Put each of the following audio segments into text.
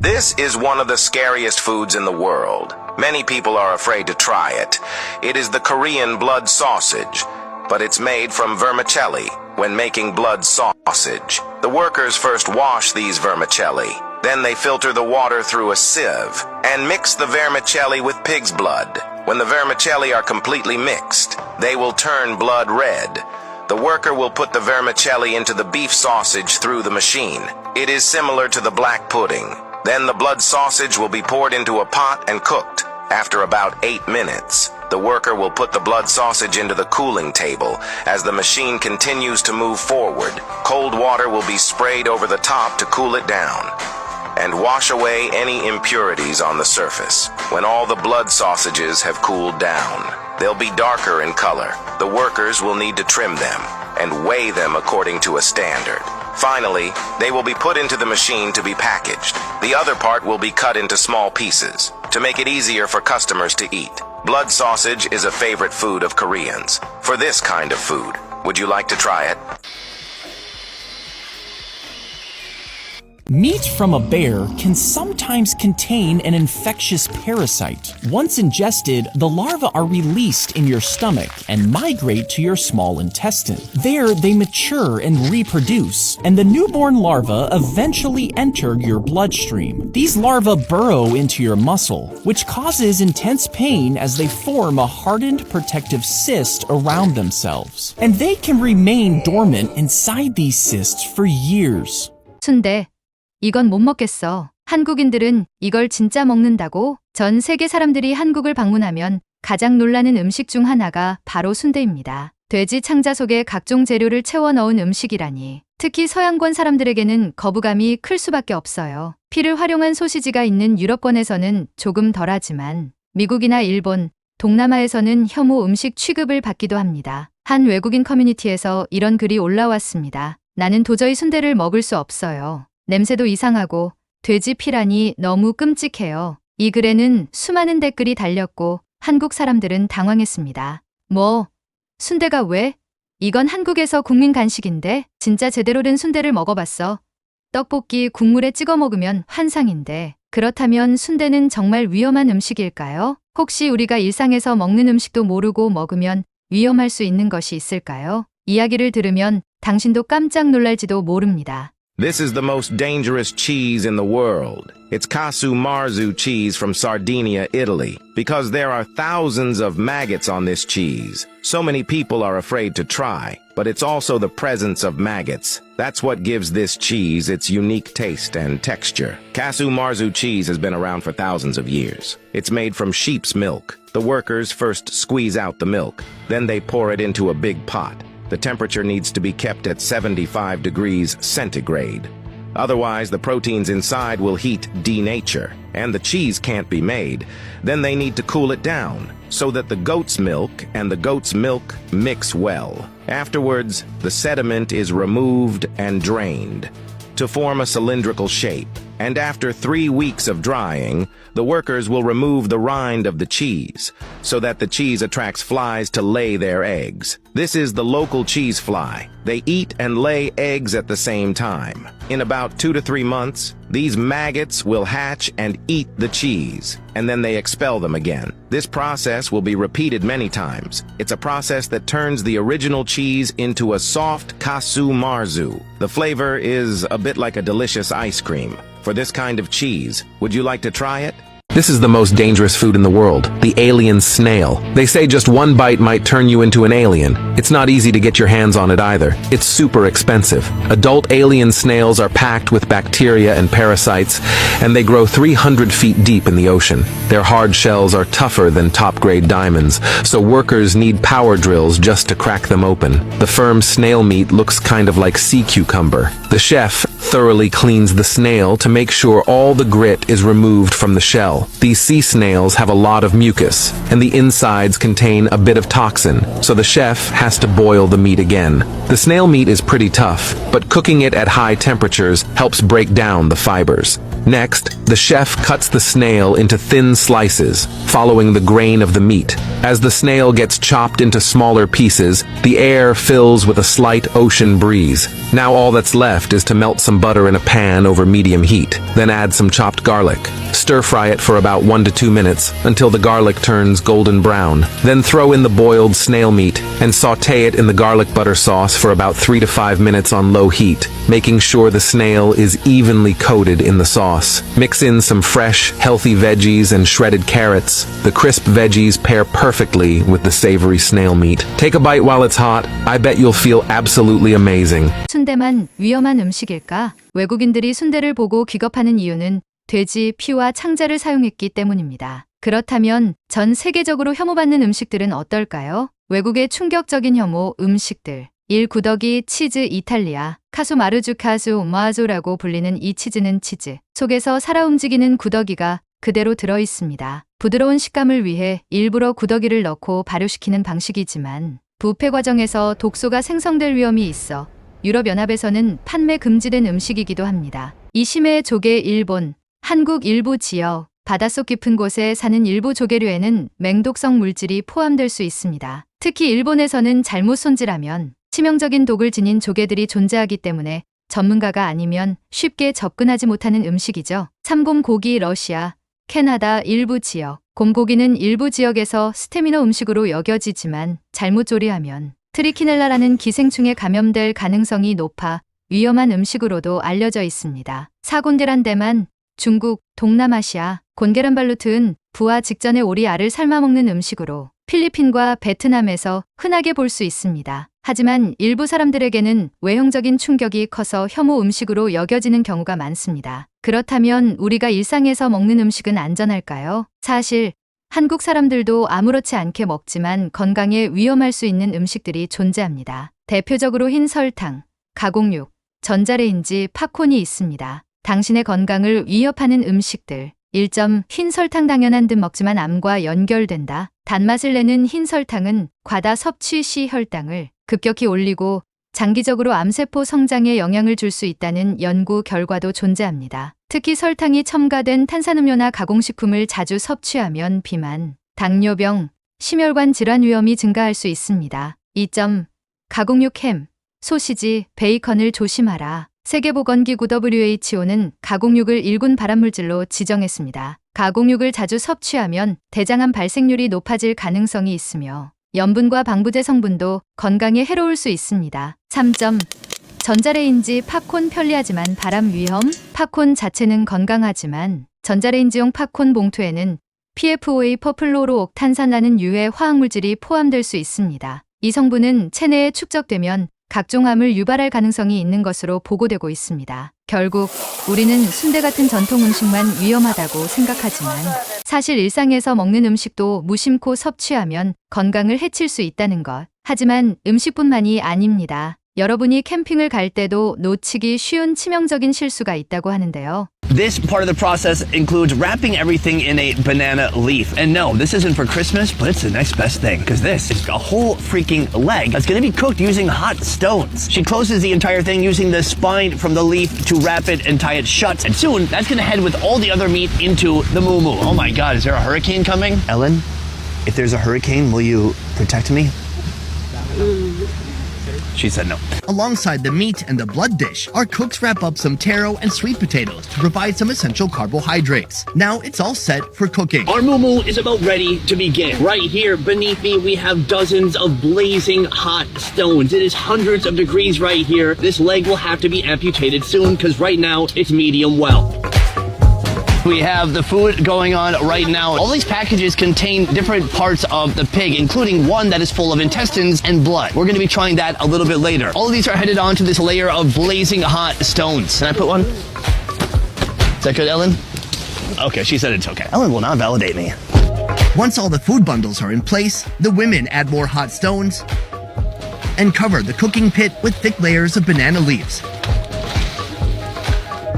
This is one of the scariest foods in the world. Many people are afraid to try it. It is the Korean blood sausage, but it's made from vermicelli. When making blood sausage, the workers first wash these vermicelli. Then they filter the water through a sieve and mix the vermicelli with pig's blood. When the vermicelli are completely mixed, they will turn blood red. The worker will put the vermicelli into the beef sausage through the machine. It is similar to the black pudding. Then the blood sausage will be poured into a pot and cooked. After about 8 minutes, the worker will put the blood sausage into the cooling table. As the machine continues to move forward, cold water will be sprayed over the top to cool it down and wash away any impurities on the surface. When all the blood sausages have cooled down, they'll be darker in color. The workers will need to trim them and weigh them according to a standard. Finally, they will be put into the machine to be packaged. The other part will be cut into small pieces to make it easier for customers to eat. Blood sausage is a favorite food of Koreans. For this kind of food, would you like to try it? Meat from a bear can sometimes contain an infectious parasite. Once ingested, the larvae are released in your stomach and migrate to your small intestine. There, they mature and reproduce, and the newborn larvae eventually enter your bloodstream. These larvae burrow into your muscle, which causes intense pain as they form a hardened protective cyst around themselves. And they can remain dormant inside these cysts for years. 순대. 이건 못 먹겠어. 한국인들은 이걸 진짜 먹는다고? 전 세계 사람들이 한국을 방문하면 가장 놀라는 음식 중 하나가 바로 순대입니다. 돼지 창자 속에 각종 재료를 채워 넣은 음식이라니. 특히 서양권 사람들에게는 거부감이 클 수밖에 없어요. 피를 활용한 소시지가 있는 유럽권에서는 조금 덜하지만 미국이나 일본, 동남아에서는 혐오 음식 취급을 받기도 합니다. 한 외국인 커뮤니티에서 이런 글이 올라왔습니다. 나는 도저히 순대를 먹을 수 없어요. 냄새도 이상하고 돼지 피라니 너무 끔찍해요. 이 글에는 수많은 댓글이 달렸고 한국 사람들은 당황했습니다. 뭐? 순대가 왜? 이건 한국에서 국민 간식인데? 진짜 제대로 된 순대를 먹어봤어. 떡볶이 국물에 찍어 먹으면 환상인데. 그렇다면 순대는 정말 위험한 음식일까요? 혹시 우리가 일상에서 먹는 음식도 모르고 먹으면 위험할 수 있는 것이 있을까요? 이야기를 들으면 당신도 깜짝 놀랄지도 모릅니다. This is the most dangerous cheese in the world. It's Casu Marzu cheese from Sardinia, Italy, because there are thousands of maggots on this cheese. So many people are afraid to try, but it's also the presence of maggots. That's what gives this cheese its unique taste and texture. Casu Marzu cheese has been around for thousands of years. It's made from sheep's milk. The workers first squeeze out the milk, then they pour it into a big pot. The temperature needs to be kept at 75 degrees centigrade. Otherwise, the proteins inside will heat denature, and the cheese can't be made. Then they need to cool it down, so that the goat's milk and the goat's milk mix well. Afterwards, the sediment is removed and drained to form a cylindrical shape. And after 3 weeks of drying, the workers will remove the rind of the cheese, so that the cheese attracts flies to lay their eggs. This is the local cheese fly. They eat and lay eggs at the same time. In about 2 to 3 months, these maggots will hatch and eat the cheese, and then they expel them again. This process will be repeated many times. It's a process that turns the original cheese into a soft casu marzu. The flavor is a bit like a delicious ice cream. For this kind of cheese, would you like to try it? This is the most dangerous food in the world, the alien snail. They say just one bite might turn you into an alien. It's not easy to get your hands on it either. It's super expensive. Adult alien snails are packed with bacteria and parasites, and they grow 300 feet deep in the ocean. Their hard shells are tougher than top-grade diamonds, so workers need power drills just to crack them open. The firm snail meat looks kind of like sea cucumber. The chef thoroughly cleans the snail to make sure all the grit is removed from the shell. snail. These sea snails have a lot of mucus, and the insides contain a bit of toxin, so the chef has to boil the meat again. The snail meat is pretty tough, but cooking it at high temperatures helps break down the fibers. Next, the chef cuts the snail into thin slices, following the grain of the meat. As the snail gets chopped into smaller pieces, the air fills with a slight ocean breeze. Now all that's left is to melt some butter in a pan over medium heat, then add some chopped garlic. Stir fry it for about 1 to 2 minutes until the garlic turns golden brown. Then throw in the boiled snail meat and saute it in the garlic butter sauce for about 3 to 5 minutes on low heat, making sure the snail is evenly coated in the sauce. Mix in some fresh, healthy veggies and shredded carrots. The crisp veggies pair perfectly with the savory snail meat. Take a bite while it's hot. I bet you'll feel absolutely amazing. 순대만 위험한 음식일까? 외국인들이 순대를 보고 기겁하는 이유는 돼지 피와 창자를 사용했기 때문입니다. 그렇다면 전 세계적으로 혐오받는 음식들은 어떨까요? 외국의 충격적인 혐오 음식들. 1. 구더기 치즈 이탈리아. 카수 마르주 카수 마조라고 불리는 이 치즈는 치즈 속에서 살아 움직이는 구더기가 그대로 들어 있습니다. 부드러운 식감을 위해 일부러 구더기를 넣고 발효시키는 방식이지만 부패 과정에서 독소가 생성될 위험이 있어 유럽연합에서는 판매 금지된 음식이기도 합니다. 이심해 조개 일본, 한국 일부 지역, 바닷속 깊은 곳에 사는 일부 조개류에는 맹독성 물질이 포함될 수 있습니다. 특히 일본에서는 잘못 손질하면 치명적인 독을 지닌 조개들이 존재하기 때문에 전문가가 아니면 쉽게 접근하지 못하는 음식이죠. 3. 고기 러시아, 캐나다 일부 지역. 곰고기는 일부 지역에서 스테미너 음식으로 여겨지지만 잘못 조리하면 트리키넬라라는 기생충에 감염될 가능성이 높아 위험한 음식으로도 알려져 있습니다. 4. 곤게란 대만, 중국, 동남아시아. 곤게란 발루트은 부화 직전에 오리 알을 삶아먹는 음식으로 필리핀과 베트남에서 흔하게 볼 수 있습니다. 하지만 일부 사람들에게는 외형적인 충격이 커서 혐오 음식으로 여겨지는 경우가 많습니다. 그렇다면 우리가 일상에서 먹는 음식은 안전할까요? 사실 한국 사람들도 아무렇지 않게 먹지만 건강에 위험할 수 있는 음식들이 존재합니다. 대표적으로 흰 설탕, 가공육, 전자레인지, 팝콘이 있습니다. 당신의 건강을 위협하는 음식들. 1점 흰 설탕 당연한 듯 먹지만 암과 연결된다. 단맛을 내는 흰 설탕은 과다 섭취 시 혈당을 급격히 올리고 장기적으로 암세포 성장에 영향을 줄 수 있다는 연구 결과도 존재합니다. 특히 설탕이 첨가된 탄산음료나 가공식품을 자주 섭취하면 비만, 당뇨병, 심혈관 질환 위험이 증가할 수 있습니다. 2점 가공육 햄, 소시지, 베이컨을 조심하라. 세계보건기구 WHO는 가공육을 일군 발암물질로 지정했습니다. 가공육을 자주 섭취하면 대장암 발생률이 높아질 가능성이 있으며 염분과 방부제 성분도 건강에 해로울 수 있습니다. 3점 전자레인지 팝콘 편리하지만 발암 위험. 팝콘 자체는 건강하지만 전자레인지용 팝콘 봉투에는 PFOA 퍼플로로옥탄산이라는 유해 화학물질이 포함될 수 있습니다. 이 성분은 체내에 축적되면 각종 암을 유발할 가능성이 있는 것으로 보고되고 있습니다. 결국 우리는 순대 같은 전통 음식만 위험하다고 생각하지만 사실 일상에서 먹는 음식도 무심코 섭취하면 건강을 해칠 수 있다는 것. 하지만 음식뿐만이 아닙니다. 여러분이 캠핑을 갈 때도 놓치기 쉬운 치명적인 실수가 있다고 하는데요. This part of the process includes wrapping everything in a banana leaf. And no, this isn't for Christmas, but it's the next best thing, because this is a whole freaking leg that's going to be cooked using hot stones. She closes the entire thing using the spine from the leaf to wrap it and tie it shut. And soon, that's going to head with all the other meat into the moo-moo. Oh my God, is there a hurricane coming? Ellen, if there's a hurricane, will you protect me? She said no. Alongside the meat and the blood dish, our cooks wrap up some taro and sweet potatoes to provide some essential carbohydrates. Now it's all set for cooking. Our moo is about ready to begin. Right here beneath me, we have dozens of blazing hot stones. It is hundreds of degrees right here. This leg will have to be amputated soon because right now it's medium well. We have the food going on right now. All these packages contain different parts of the pig, including one that is full of intestines and blood. We're going to be trying that a little bit later. All of these are headed onto this layer of blazing hot stones. Can I put one? Is that good, Ellen? Okay, she said it's okay. Ellen will not validate me. Once all the food bundles are in place, the women add more hot stones and cover the cooking pit with thick layers of banana leaves.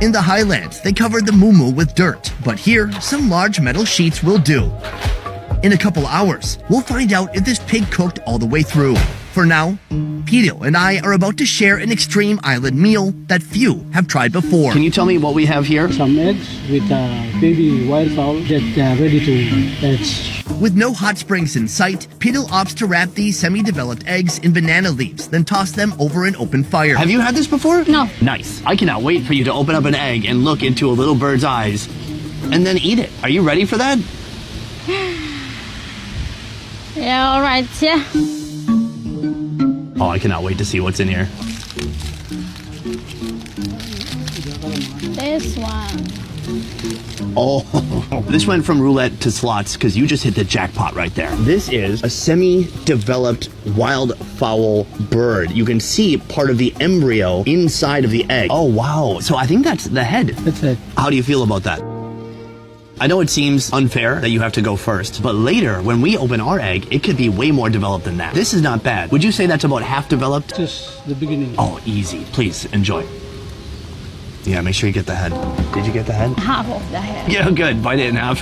In the highlands, they covered the mumu with dirt, but here, some large metal sheets will do. In a couple hours, we'll find out if this pig cooked all the way through. For now, Pidil and I are about to share an extreme island meal that few have tried before. Can you tell me what we have here? Some eggs with baby wildfowl that ready to hatch. With no hot springs in sight, Pidil opts to wrap these semi-developed eggs in banana leaves, then toss them over an open fire. Have you had this before? No. Nice. I cannot wait for you to open up an egg and look into a little bird's eyes and then eat it. Are you ready for that? Yeah, all right, yeah. Oh, I cannot wait to see what's in here. This one. Oh, this went from roulette to slots because you just hit the jackpot right there. This is a semi-developed wildfowl bird. You can see part of the embryo inside of the egg. Oh, wow. So I think that's the head. That's it. How do you feel about that? I know it seems unfair that you have to go first, but later, when we open our egg, it could be way more developed than that. This is not bad. Would you say that's about half developed? Just the beginning. Oh, easy. Please, enjoy. Yeah, make sure you get the head. Did you get the head? Half of the head. Yeah, good. Bite it in half.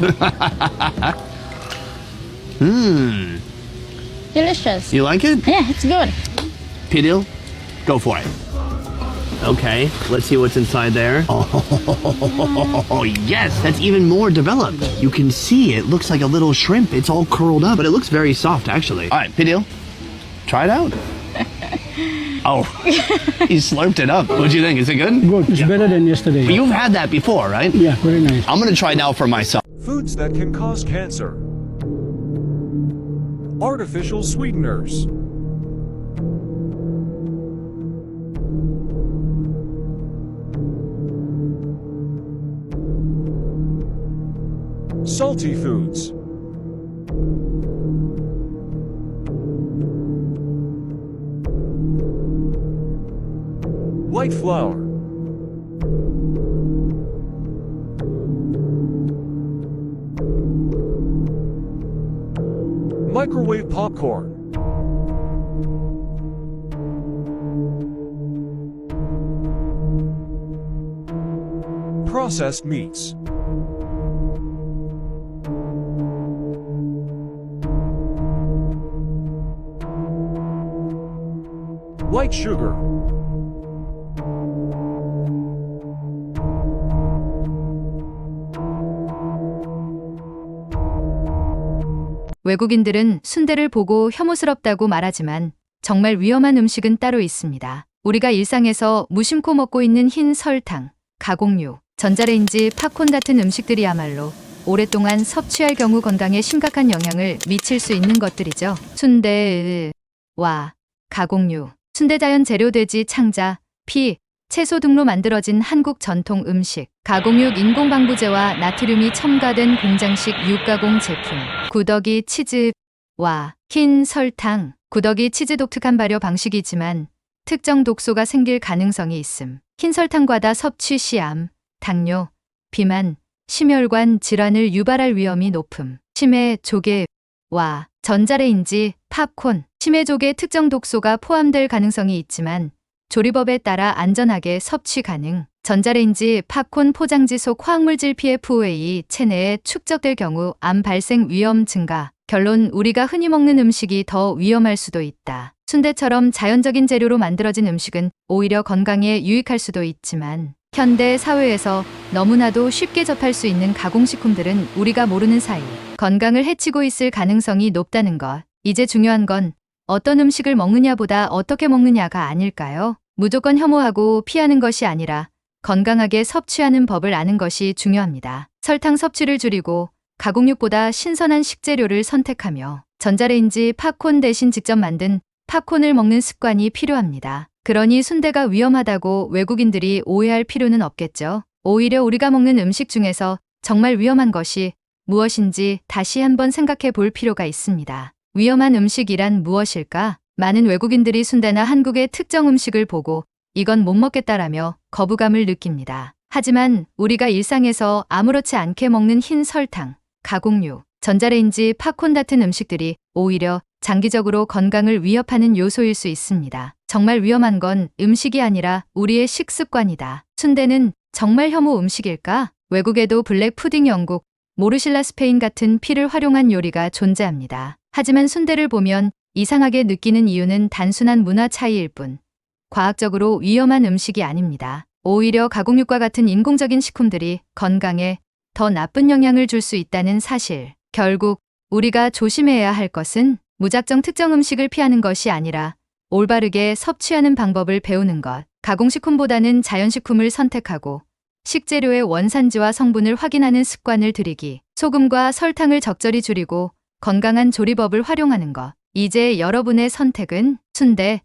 Delicious. You like it? Yeah, it's good. Pidil, go for it. Okay, let's see what's inside there. Oh, yes, that's even more developed. You can see it looks like a little shrimp. It's all curled up, but it looks very soft, actually. All right, Pidil, try it out. Oh, he slurped it up. What do you think? Is it good? Good. It's better than yesterday. You've had that before, right? Yeah, very nice. I'm gonna try now for myself. Foods that can cause cancer. Artificial sweeteners. Salty foods. White flour. Microwave popcorn. Processed meats. White sugar. 외국인들은 순대를 보고 혐오스럽다고 말하지만 정말 위험한 음식은 따로 있습니다. 우리가 일상에서 무심코 먹고 있는 흰 설탕, 가공육, 전자레인지, 팝콘 같은 음식들이야말로 오랫동안 섭취할 경우 건강에 심각한 영향을 미칠 수 있는 것들이죠. 순대와 가공육, 순대 자연 재료 돼지 창자, 피, 채소 등로 만들어진 한국 전통 음식, 가공육 인공 방부제와 나트륨이 첨가된 공장식 육가공 제품, 구더기 치즈와 흰 설탕, 구더기 치즈 독특한 발효 방식이지만 특정 독소가 생길 가능성이 있음. 흰 설탕 과다 섭취 시암, 당뇨, 비만, 심혈관 질환을 유발할 위험이 높음. 치매, 조개와 전자레인지, 팝콘, 치매 조개 특정 독소가 포함될 가능성이 있지만 조리법에 따라 안전하게 섭취 가능. 전자레인지, 팝콘 포장지 속 화학물질 PFOA 체내에 축적될 경우 암 발생 위험 증가. 결론, 우리가 흔히 먹는 음식이 더 위험할 수도 있다. 순대처럼 자연적인 재료로 만들어진 음식은 오히려 건강에 유익할 수도 있지만 현대 사회에서 너무나도 쉽게 접할 수 있는 가공식품들은 우리가 모르는 사이 건강을 해치고 있을 가능성이 높다는 것. 이제 중요한 건 어떤 음식을 먹느냐보다 어떻게 먹느냐가 아닐까요? 무조건 혐오하고 피하는 것이 아니라 건강하게 섭취하는 법을 아는 것이 중요합니다. 설탕 섭취를 줄이고 가공육보다 신선한 식재료를 선택하며 전자레인지, 팝콘 대신 직접 만든 팝콘을 먹는 습관이 필요합니다. 그러니 순대가 위험하다고 외국인들이 오해할 필요는 없겠죠. 오히려 우리가 먹는 음식 중에서 정말 위험한 것이 무엇인지 다시 한번 생각해 볼 필요가 있습니다. 위험한 음식이란 무엇일까? 많은 외국인들이 순대나 한국의 특정 음식을 보고 이건 못 먹겠다라며 거부감을 느낍니다. 하지만 우리가 일상에서 아무렇지 않게 먹는 흰 설탕, 가공육, 전자레인지, 팝콘 같은 음식들이 오히려 장기적으로 건강을 위협하는 요소일 수 있습니다. 정말 위험한 건 음식이 아니라 우리의 식습관이다. 순대는 정말 혐오 음식일까? 외국에도 블랙 푸딩 영국, 모르실라 스페인 같은 피를 활용한 요리가 존재합니다. 하지만 순대를 보면 이상하게 느끼는 이유는 단순한 문화 차이일 뿐, 과학적으로 위험한 음식이 아닙니다. 오히려 가공육과 같은 인공적인 식품들이 건강에 더 나쁜 영향을 줄 수 있다는 사실. 결국 우리가 조심해야 할 것은 무작정 특정 음식을 피하는 것이 아니라 올바르게 섭취하는 방법을 배우는 것. 가공식품보다는 자연식품을 선택하고 식재료의 원산지와 성분을 확인하는 습관을 들이기, 소금과 설탕을 적절히 줄이고 건강한 조리법을 활용하는 것. 이제 여러분의 선택은 순대,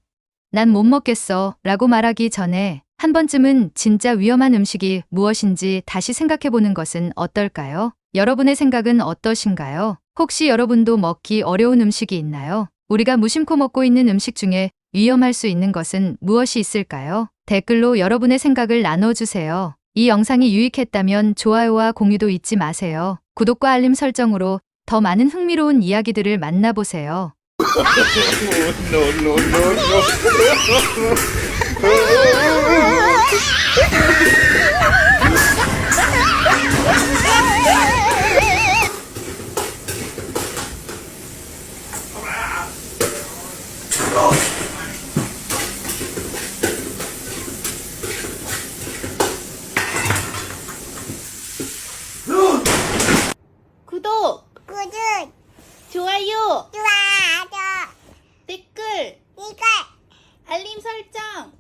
난 못 먹겠어 라고 말하기 전에 한 번쯤은 진짜 위험한 음식이 무엇인지 다시 생각해보는 것은 어떨까요? 여러분의 생각은 어떠신가요? 혹시 여러분도 먹기 어려운 음식이 있나요? 우리가 무심코 먹고 있는 음식 중에 위험할 수 있는 것은 무엇이 있을까요? 댓글로 여러분의 생각을 나눠주세요. 이 영상이 유익했다면 좋아요와 공유도 잊지 마세요. 구독과 알림 설정으로 더 많은 흥미로운 이야기들을 만나보세요. 구독, 좋아요, 댓글, 알림 설정.